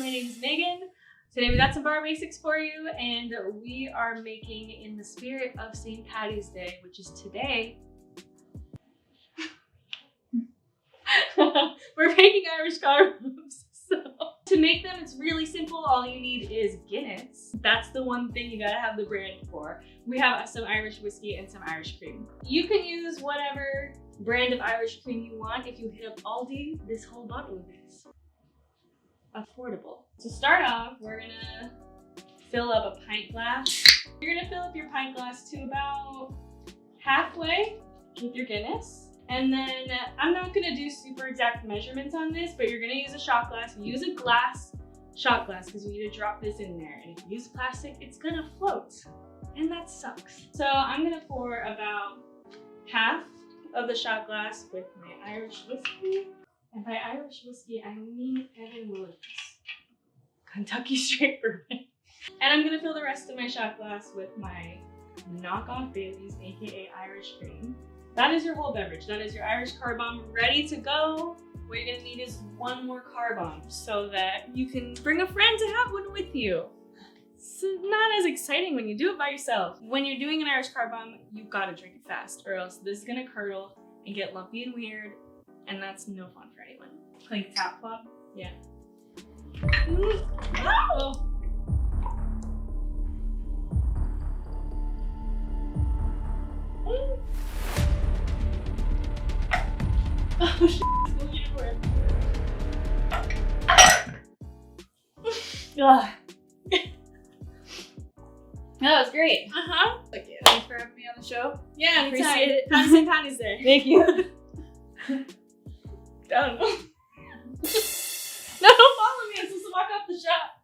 my name is Megan. Today we got some bar basics for you, and we are making in the spirit of St. Patty's Day, which is today. We're making Irish car bombs. So to make them, it's really simple. All you need is Guinness. That's the one thing you gotta have the brand for. We have some Irish whiskey and some Irish cream. You can use whatever brand of Irish cream you want. If you hit up Aldi, this whole bottle is affordable. To start off, we're gonna fill up a pint glass. You're gonna fill up your pint glass to about halfway with your Guinness. And then I'm not gonna do super exact measurements on this, but you're gonna use a shot glass. Use a glass shot glass because you need to drop this in there. And if you use plastic, it's gonna float. And that sucks. So I'm gonna pour about half of the shot glass with my Irish whiskey. And by Irish whiskey, I mean Evan Williams. Kentucky Straight Bourbon. And I'm gonna fill the rest of my shot glass with my knockoff Baileys, AKA Irish cream. That is your whole beverage. That is your Irish car bomb ready to go. What you're gonna need is one more car bomb so that you can bring a friend to have one with you. It's not as exciting when you do it by yourself. When you're doing an Irish car bomb, you've gotta drink it fast or else this is gonna curdle and get lumpy and weird, and that's no fun for anyone. Like tap flop? Yeah. Oh. Oh shit, it's going everywhere. That was great. Uh-huh. Okay, thanks for having me on the show. Yeah, Appreciate it. Happy St. Patty's Day. Thank you. Done.